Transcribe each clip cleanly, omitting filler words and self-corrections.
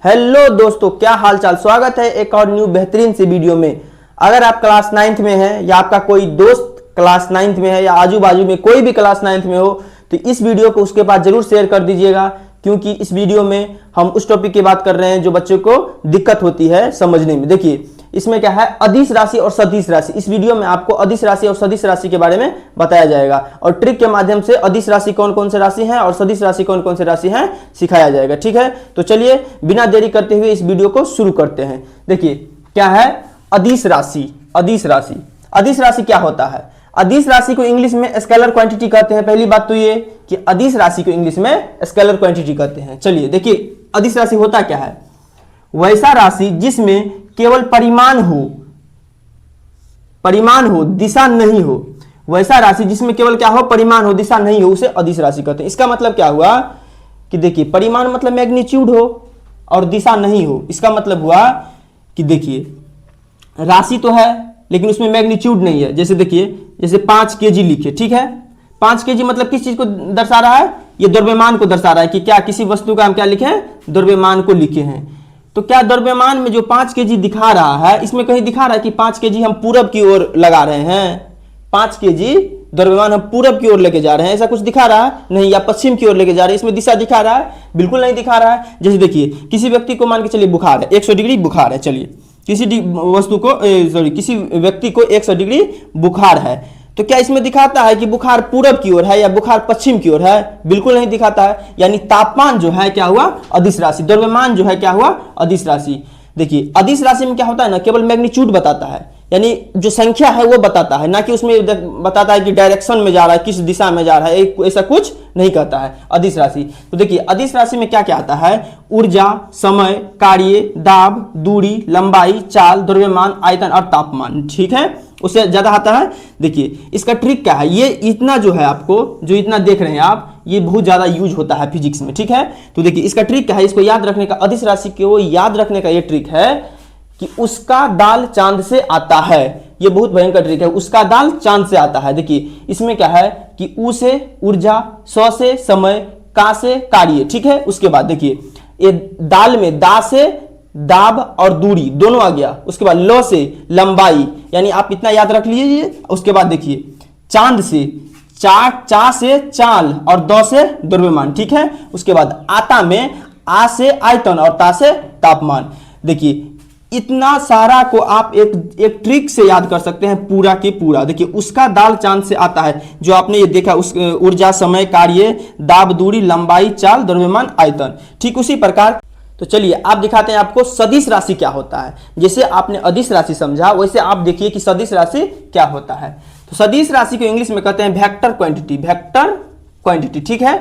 Hello दोस्तों, क्या हाल चाल। स्वागत है एक और न्यू बेहतरीन सी वीडियो में। अगर आप क्लास 9th में हैं या आपका कोई दोस्त क्लास 9th में है या आजू बाजू में कोई भी क्लास 9th में हो तो इस वीडियो को उसके पास जरूर शेयर कर दीजिएगा, क्योंकि इस वीडियो में हम उस टॉपिक की बात कर रहे हैं जो बच्चों को दिक्कत होती है समझने में। देखिए इसमें क्या है, अदिश राशि और सदिश राशि। इस वीडियो में आपको अदिश राशि और सदिश राशि के बारे में बताया जाएगा और ट्रिक के माध्यम से अदिश राशि कौन कौन से राशि हैं और सदिश राशि कौन कौन से राशि हैं सिखाया जाएगा। ठीक है, तो चलिए बिना देरी करते हुए इस वीडियो को शुरू करते हैं। देखिए क्या है अदिश राशि। अदिश राशि, अदिश राशि क्या होता है? अदिश राशि को इंग्लिश में स्केलर क्वांटिटी कहते हैं। पहली बात तो ये कि अदिश राशि को इंग्लिश में स्केलर क्वांटिटी कहते हैं। चलिए देखिए अदिश राशि होता क्या है। वैसा राशि जिसमें केवल परिमाण हो दिशा नहीं हो। वैसा राशि जिसमें केवल क्या हो, परिमाण हो दिशा नहीं हो, उसे अदिश राशि कहते हैं। इसका मतलब क्या हुआ कि देखिए परिमाण मतलब मैग्नीट्यूड हो और दिशा नहीं हो। इसका मतलब हुआ कि देखिए राशि तो है लेकिन उसमें मैग्नीट्यूड नहीं है। जैसे देखिए जैसे 5 kg लिखे, ठीक है। 5 kg मतलब किस चीज को दर्शा रहा है? ये द्रव्यमान को दर्शा रहा है कि क्या किसी वस्तु का हम क्या लिखे हैं, द्रव्यमान को लिखे हैं। तो क्या द्रव्यमान में जो 5 kg दिखा रहा है, इसमें कहीं दिखा रहा है कि 5 kg हम पूरब की ओर लगा रहे हैं? 5 kg द्रव्यमान हम पूरब की ओर लेके जा रहे हैं, ऐसा कुछ दिखा रहा है? नहीं। या पश्चिम की ओर लेके जा रहे हैं, इसमें दिशा दिखा रहा है? बिल्कुल नहीं दिखा रहा है। जैसे देखिए किसी व्यक्ति को मान के चलिए बुखार है, 100 डिग्री बुखार है। चलिए किसी वस्तु को किसी व्यक्ति को 100 डिग्री बुखार है, तो क्या इसमें दिखाता है कि बुखार पूरब की ओर है या बुखार पश्चिम की ओर है? बिल्कुल नहीं दिखाता है। यानी तापमान जो है क्या हुआ, अदिश राशि। द्रव्यमान जो है क्या हुआ, अदिश राशि। देखिए अदिश राशि में क्या होता है ना, केवल मैग्नीट्यूड बताता है, यानी जो संख्या है वो बताता है, ना कि उसमें बताता है कि डायरेक्शन में जा रहा है, किस दिशा में जा रहा है, ऐसा कुछ नहीं कहता है अदिश राशि। तो देखिए अदिश राशि में क्या क्या आता है, ऊर्जा, समय, कार्य, दाब, दूरी, लंबाई, चाल, द्रव्यमान, आयतन और तापमान। ठीक है, उससे ज्यादा आता है। देखिए इसका ट्रिक क्या है, ये इतना जो है आपको जो इतना देख रहे हैं आप, ये बहुत ज्यादा यूज होता है फिजिक्स में। ठीक है, तो देखिए इसका ट्रिक क्या है, इसको याद रखने का, अदिश राशि को याद रखने का ये ट्रिक है कि उसका दाल चांद से आता है। ये बहुत भयंकर ट्रिक है, उसका दाल चांद से आता है। देखिए इसमें क्या है कि ऊ से ऊर्जा, स से समय, का से कार्य। ठीक है, उसके बाद देखिए ये दाल में दा से दाब और दूरी दोनों आ गया। उसके बाद ल से लंबाई, यानी आप इतना याद रख लीजिए। उसके बाद देखिए चांद से चा से चाल और द से द्रव्यमान। ठीक है, उसके बाद आता में आ से आयतन और ता से तापमान। देखिए इतना सारा को आप एक ट्रिक से याद कर सकते हैं पूरा के पूरा। देखिए उसका दाल चांद से आता है, जो आपने ये देखा, उस ऊर्जा, समय, कार्य, दाब, दूरी, लंबाई, चाल, द्रव्यमान, आयतन। ठीक उसी प्रकार तो चलिए आप दिखाते हैं आपको सदिश राशि क्या होता है। जैसे आपने अदिश राशि समझा वैसे आप देखिए कि सदिश राशि क्या होता है। तो सदिश राशि को इंग्लिश में कहते हैं वेक्टर क्वांटिटी। वेक्टर क्वांटिटी, ठीक है।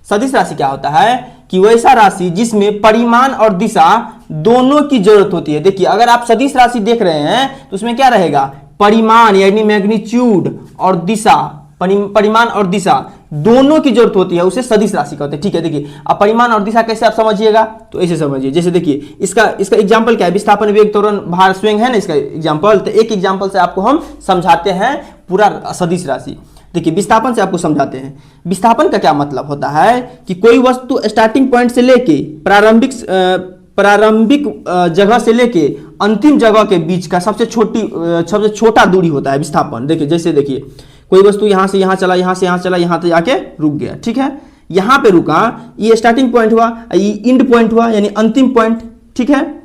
सदिश राशि क्या होता है कि वैसा राशि जिसमें परिमाण और दिशा दोनों की जरूरत होती है। देखिए अगर आप सदिश राशि देख रहे हैं तो उसमें क्या रहेगा, परिमाण यानी मैग्नीट्यूड और दिशा, परिमाण और दिशा दोनों की जरूरत होती है, उसे सदिश राशि कहते हैं। ठीक है, देखिए अब परिमाण और दिशा कैसे आप समझिएगा, तो ऐसे समझिए। जैसे देखिए इसका एग्जांपल क्या है, विस्थापन, वेग, त्वरण, भार, स्वयं है ना इसका एग्जांपल। तो एक एग्जांपल से आपको हम समझाते हैं पूरा सदिश राशि। देखिए विस्थापन से आपको समझाते हैं। विस्थापन का क्या मतलब होता है कि कोई वस्तु स्टार्टिंग पॉइंट से लेके प्रारंभिक जगह से लेके अंतिम जगह के बीच का सबसे छोटा दूरी होता है विस्थापन। देखिए जैसे देखिए कोई वस्तु यहां से यहां चला, यहां से यहां चला, यहां तक जाके रुक गया। ठीक है, यहां पे रुका, ये स्टार्टिंग पॉइंट हुआ, ये एंड पॉइंट हुआ यानी अंतिम पॉइंट। ठीक है,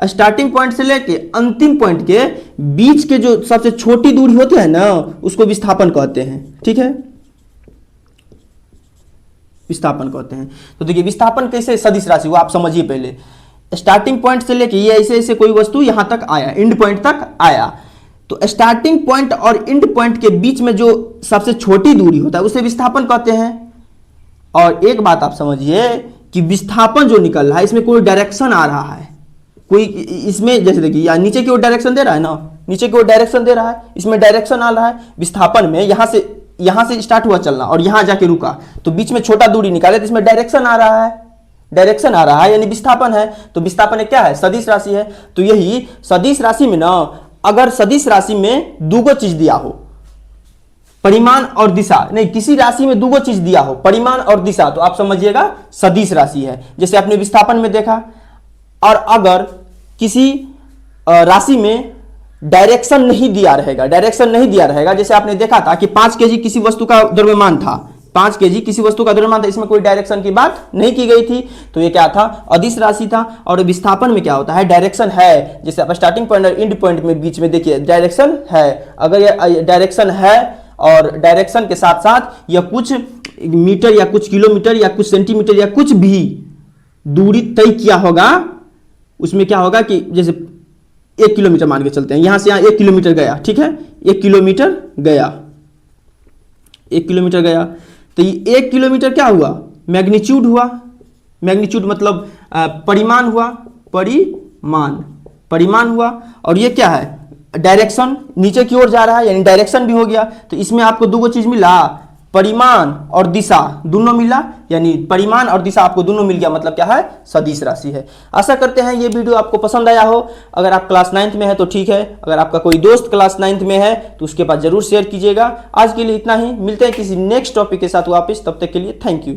स्टार्टिंग पॉइंट से लेके अंतिम पॉइंट के बीच के जो सबसे छोटी दूरी होती है ना, उसको विस्थापन कहते हैं। ठीक है, विस्थापन कहते हैं। तो देखिए विस्थापन कैसे सदिश राशि हुआ आप समझिए। पहले स्टार्टिंग पॉइंट से लेके ये ऐसे ऐसे कोई वस्तु यहां तक आया, एंड पॉइंट तक आया, तो स्टार्टिंग पॉइंट और एंड पॉइंट के बीच में जो सबसे छोटी दूरी होता है उसे विस्थापन कहते हैं। और एक बात आप समझिए कि विस्थापन जो निकल रहा है इसमें कोई डायरेक्शन आ रहा है, कोई इसमें जैसे देखिए या नीचे की ओर डायरेक्शन दे रहा है ना, नीचे की ओर डायरेक्शन दे रहा है, इसमें डायरेक्शन आ रहा है। विस्थापन में यहां से स्टार्ट हुआ चलना और यहां जाके रुका, तो बीच में छोटा दूरी निकाले तो इसमें डायरेक्शन आ रहा है, डायरेक्शन आ रहा है यानी विस्थापन है। तो विस्थापन क्या है, सदिश राशि है। तो यही सदिश राशि में ना, अगर सदिश राशि में दूगो चीज दिया हो, परिमाण और दिशा, नहीं किसी राशि में दूगो चीज दिया हो, परिमाण और दिशा, तो आप समझिएगा सदिश राशि है। जैसे आपने विस्थापन में देखा और अगर किसी राशि में डायरेक्शन नहीं दिया रहेगा, जैसे आपने देखा था कि 5 केजी किसी वस्तु का द्रव्यमान था, 5 केजी किसी वस्तु का द्रव्यमान था, इसमें कोई डायरेक्शन की बात नहीं की गई थी, तो ये क्या था, अदिश राशि था। और विस्थापन में क्या होता है, डायरेक्शन है, जैसे आप स्टार्टिंग पॉइंट और एंड पॉइंट में बीच में देखिए डायरेक्शन है। अगर ये डायरेक्शन है और डायरेक्शन के साथ साथ यह कुछ मीटर या कुछ किलोमीटर या कुछ सेंटीमीटर या कुछ भी दूरी तय किया होगा, उसमें क्या होगा कि जैसे 1 किलोमीटर मान के चलते हैं, यहां से यहां 1 किलोमीटर गया, ठीक है, 1 किलोमीटर गया, 1 किलोमीटर गया, तो ये 1 किलोमीटर क्या हुआ, मैग्नीट्यूड हुआ। मैग्नीट्यूड मतलब परिमाण हुआ, परिमाण हुआ। और ये क्या है, डायरेक्शन, नीचे की ओर जा रहा है यानी डायरेक्शन भी हो गया। तो इसमें आपको दो चीज मिला, परिमाण और दिशा दोनों मिला, यानी परिमाण और दिशा आपको दोनों मिल गया, मतलब क्या है, सदिश राशि है। आशा करते हैं ये वीडियो आपको पसंद आया हो। अगर आप क्लास 9th में है तो ठीक है, अगर आपका कोई दोस्त क्लास 9th में है तो उसके पास जरूर शेयर कीजिएगा। आज के लिए इतना ही, मिलते हैं किसी नेक्स्ट टॉपिक के साथ वापस, तब तक के लिए थैंक यू।